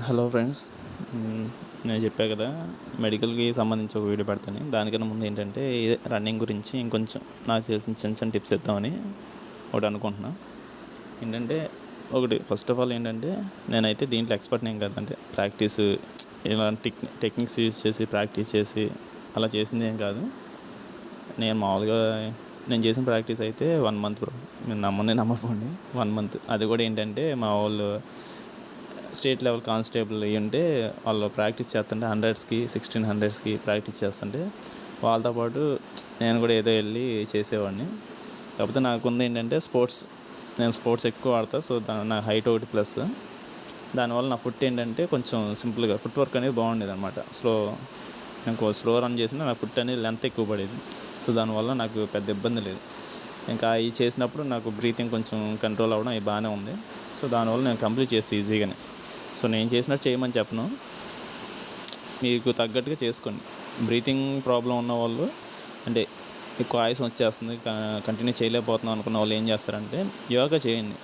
Hello friends. నేను చెప్పా కదా, మెడికల్కి సంబంధించి ఒక వీడియో పెడతాను. దానికన్నా ముందు ఏంటంటే ఇదే రన్నింగ్ గురించి ఇంకొంచెం నాకు తెలిసిన చిన్న చిన్న టిప్స్ ఇద్దామని ఒకటి అనుకుంటున్నా. ఏంటంటే ఒకటి ఫస్ట్ ఆఫ్ ఆల్ ఏంటంటే నేనైతే దీంట్లో ఎక్స్పర్ట్ ఏం కాదంటే ప్రాక్టీస్ ఇలాంటి టెక్నిక్స్ యూజ్ చేసి ప్రాక్టీస్ చేసి అలా చేసింది ఏం కాదు. నేను మామూలుగా నేను చేసిన ప్రాక్టీస్ అయితే 1 మంత్ బ్రో. మీరు నమ్మకపోండి, 1 మంత్. అది కూడా ఏంటంటే మా వాళ్ళు స్టేట్ లెవెల్ కానిస్టేబుల్ అయ్యి ఉంటే వాళ్ళు ప్రాక్టీస్ చేస్తుంటే 100కి 1600కి ప్రాక్టీస్ చేస్తుంటే వాళ్ళతో పాటు నేను కూడా ఏదో వెళ్ళి చేసేవాడిని. కాకపోతే నాకుంది ఏంటంటే నేను స్పోర్ట్స్ ఎక్కువ ఆడతా. సో నా హైట్ ఒకటి ప్లస్ దానివల్ల నా ఫుట్ ఏంటంటే కొంచెం సింపుల్గా ఫుట్ వర్క్ అనేది బాగుండేది అనమాట. నేను స్లో రన్ చేసినా నా ఫుట్ అనేది లెంత్ ఎక్కువ పడేది. సో దానివల్ల నాకు పెద్ద ఇబ్బంది లేదు. ఇంకా అవి చేసినప్పుడు నాకు బ్రీతింగ్ కొంచెం కంట్రోల్ అవ్వడం అవి బాగానే ఉంది. సో దానివల్ల నేను కంప్లీట్ చేస్తే ఈజీగానే. సో నేను చేసినట్టు చేయమని చెప్పను, మీకు తగ్గట్టుగా చేసుకోండి. బ్రీతింగ్ ప్రాబ్లం ఉన్న వాళ్ళు, అంటే ఎక్కువ ఆయాసం వచ్చేస్తుంది కంటిన్యూ చేయలేకపోతున్నాం అనుకున్న వాళ్ళు ఏం చేస్తారంటే యోగా చేయండి.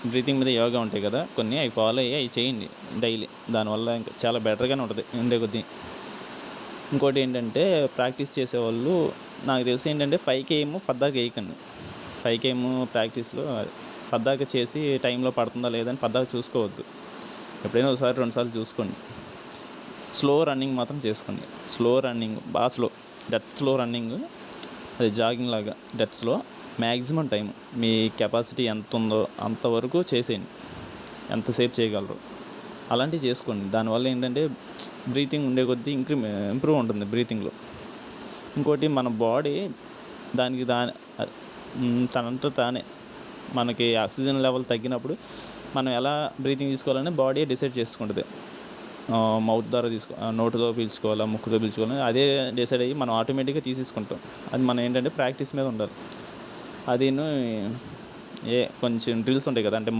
బ్రీతింగ్ మీద యోగా ఉంటాయి కదా కొన్ని, అవి ఫాలో అయ్యి అవి చేయండి డైలీ. దానివల్ల ఇంకా చాలా బెటర్గానే ఉంటుంది ఉండే కొద్దీ. ఇంకోటి ఏంటంటే ప్రాక్టీస్ చేసేవాళ్ళు నాకు తెలిసి ఏంటంటే పైకి ఏమో పద్దాక వేయకండి. పైకి ఏమో ప్రాక్టీస్లో పద్దాక చేసి టైంలో పడుతుందా లేదని పద్దాక చూసుకోవద్దు. ఎప్పుడైనా ఒకసారి 2 సార్లు చూసుకోండి. స్లో రన్నింగ్ మాత్రం చేసుకోండి. బాగా డెత్ స్లో రన్నింగ్, అది జాగింగ్ లాగా డెత్ స్లో. మ్యాక్సిమం టైం మీ కెపాసిటీ ఎంత ఉందో అంతవరకు చేసేయండి, ఎంతసేపు చేయగలరు అలాంటివి చేసుకోండి. దానివల్ల ఏంటంటే బ్రీతింగ్ ఉండే కొద్దీ ఇంప్రూవ్ ఉంటుంది బ్రీతింగ్లో. ఇంకోటి మన బాడీ తనంతా తానే మనకి ఆక్సిజన్ లెవెల్ తగ్గినప్పుడు మనం ఎలా బ్రీతింగ్ తీసుకోవాలని బాడీ డిసైడ్ చేసుకుంటుంది. మౌత్ ద్వారా నోటుతో పీల్చుకోవాలా ముక్కుతో పీల్చుకోవాలని అదే డిసైడ్ అయ్యి మనం ఆటోమేటిక్గా తీసేసుకుంటాం. అది మనం ఏంటంటే ప్రాక్టీస్ మీద ఉండాలి. అదిను కొంచెం డ్రిల్స్ ఉంటాయి కదా, అంటే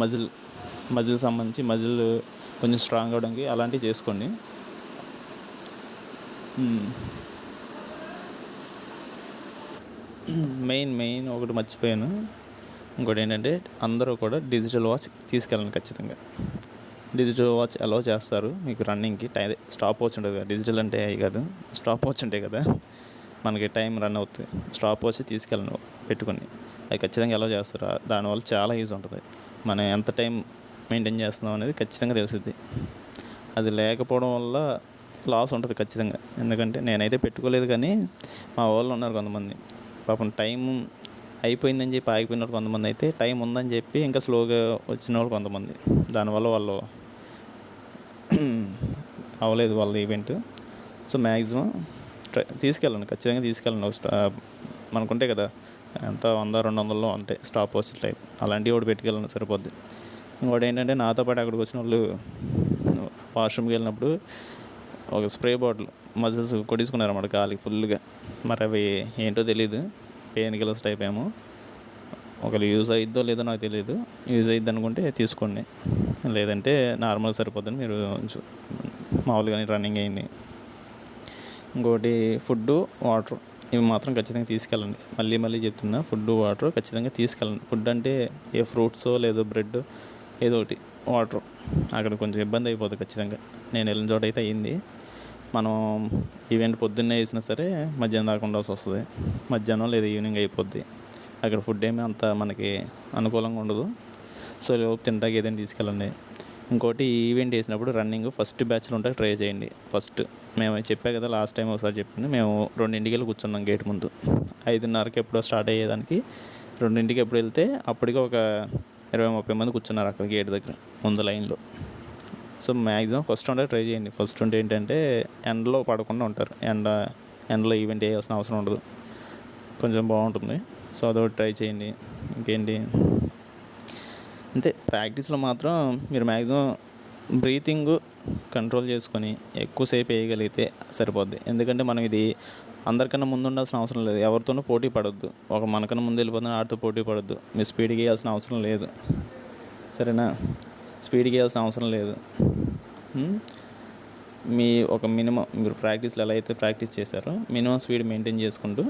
మజిల్ సంబంధించి మజిల్ కొంచెం స్ట్రాంగ్ అవ్వడానికి అలాంటివి చేసుకోండి. మెయిన్ ఒకటి మర్చిపోయాను. ఇంకోటి ఏంటంటే అందరూ కూడా డిజిటల్ వాచ్ తీసుకెళ్ళండి ఖచ్చితంగా. డిజిటల్ వాచ్ అలౌ చేస్తారు మీకు రన్నింగ్కి. స్టాప్ వాచ్ ఉంటుంది కదా, డిజిటల్ అంటే అవి కాదు, స్టాప్ వాచ్ ఉంటాయి కదా మనకి టైం రన్ అవుతుంది. స్టాప్ వాచ్ తీసుకెళ్ళండి, పెట్టుకోండి. అది ఖచ్చితంగా అలౌ చేస్తారు. దానివల్ల చాలా యూజ్ ఉంటుంది. మనం ఎంత టైం మెయింటైన్ చేస్తున్నాం అనేది ఖచ్చితంగా తెలిసిద్ది. అది లేకపోవడం వల్ల లాస్ ఉంటుంది ఖచ్చితంగా. ఎందుకంటే నేనైతే పెట్టుకోలేదు, కానీ మా వాళ్ళు ఉన్నారు కొంతమంది, పాపం టైం అయిపోయిందని చెప్పి ఆగిపోయిన వాళ్ళు కొంతమంది, అయితే టైం ఉందని చెప్పి ఇంకా స్లోగా వచ్చిన వాళ్ళు కొంతమంది. దానివల్ల వాళ్ళు అవ్వలేదు వాళ్ళ ఈవెంట్. సో మ్యాక్సిమం తీసుకెళ్ళండి, ఖచ్చితంగా తీసుకెళ్ళండి. మనకుంటే కదా ఎంత 100-200లో ఉంటాయి స్టాప్ వాచ్ టైప్, అలాంటివి ఒకటి పెట్టుకెళ్ళండి సరిపోద్ది. ఇంకోటి ఏంటంటే నాతో పాటు అక్కడికి వచ్చిన వాళ్ళు వాష్రూమ్కి వెళ్ళినప్పుడు ఒక స్ప్రే బాటిల్ మజిల్స్ కొట్టించుకున్నారన్నమాట కాలికి ఫుల్గా. మరి అవి ఏంటో తెలీదు, పెయిన్ కిల్లర్స్ టైప్ ఏమో. ఒకవేళ యూజ్ అయిద్దో లేదో నాకు తెలియదు. యూజ్ అయిద్ది అనుకుంటే తీసుకోండి, లేదంటే నార్మల్ సరిపోద్దని మీరు మామూలుగానే రన్నింగ్ అయ్యింది. ఇంకోటి ఫుడ్డు వాటర్, ఇవి మాత్రం ఖచ్చితంగా తీసుకెళ్ళండి. మళ్ళీ చెప్తున్నా, ఫుడ్డు వాటర్ ఖచ్చితంగా తీసుకెళ్ళండి. ఫుడ్ అంటే ఏ ఫ్రూట్సో లేదో బ్రెడ్ ఏదో ఒకటి, వాటర్ అక్కడ కొంచెం ఇబ్బంది అయిపోతుంది ఖచ్చితంగా. నేను వెళ్ళిన చోట అయితే అయ్యింది. మనం ఈవెంట్ పొద్దున్నే వేసినా సరే మధ్యాహ్నం దాకా ఉండాల్సి వస్తుంది. మధ్యాహ్నం లేదా ఈవినింగ్ అయిపోద్ది. అక్కడ ఫుడ్ ఏమీ అంత మనకి అనుకూలంగా ఉండదు. సో తింటాకి ఏదైనా తీసుకెళ్ళండి. ఇంకోటి ఈవెంట్ వేసినప్పుడు రన్నింగ్ ఫస్ట్ బ్యాచ్లో ఉంటే ట్రై చేయండి. మేము చెప్పా కదా, లాస్ట్ టైం ఒకసారి చెప్పింది, మేము 2ంటికి వెళ్ళి కూర్చున్నాం గేట్ ముందు. 5:30కి ఎప్పుడో స్టార్ట్ అయ్యేదానికి 2ంటికి ఎప్పుడు వెళ్తే అప్పటికే ఒక 20-30 మంది కూర్చున్నారు అక్కడ గేట్ దగ్గర ముందు లైన్లో. సో మ్యాక్సిమం ఫస్ట్ ఉంటే ట్రై చేయండి. ఫస్ట్ ఉంటే ఏంటంటే ఎండలో పడకుండా ఉంటారు, ఎండలో ఈవెంట్ వేయాల్సిన అవసరం ఉండదు, కొంచెం బాగుంటుంది. సో అదొకటి ట్రై చేయండి. ఇంకేంటి అంతే, ప్రాక్టీస్లో మాత్రం మీరు మ్యాక్సిమం బ్రీతింగ్ కంట్రోల్ చేసుకొని ఎక్కువసేపు వేయగలిగితే సరిపోద్ది. ఎందుకంటే మనం ఇది అందరికన్నా ముందు ఉండాల్సిన అవసరం లేదు, ఎవరితోనూ పోటీ పడొద్దు. మనకన్నా ముందు వెళ్ళిపోతున్న ఆడితో పోటీ పడొద్దు. మీరు స్పీడ్కి వేయాల్సిన అవసరం లేదు, సరేనా? స్పీడ్కి వేయాల్సిన అవసరం లేదు. ఒక మినిమం మీరు ప్రాక్టీస్లో ఎలా అయితే ప్రాక్టీస్ చేశారో మినిమం స్పీడ్ మెయింటైన్ చేసుకుంటూ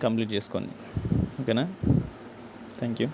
కంప్లీట్ చేసుకోండి. ఓకేనా? Thank you.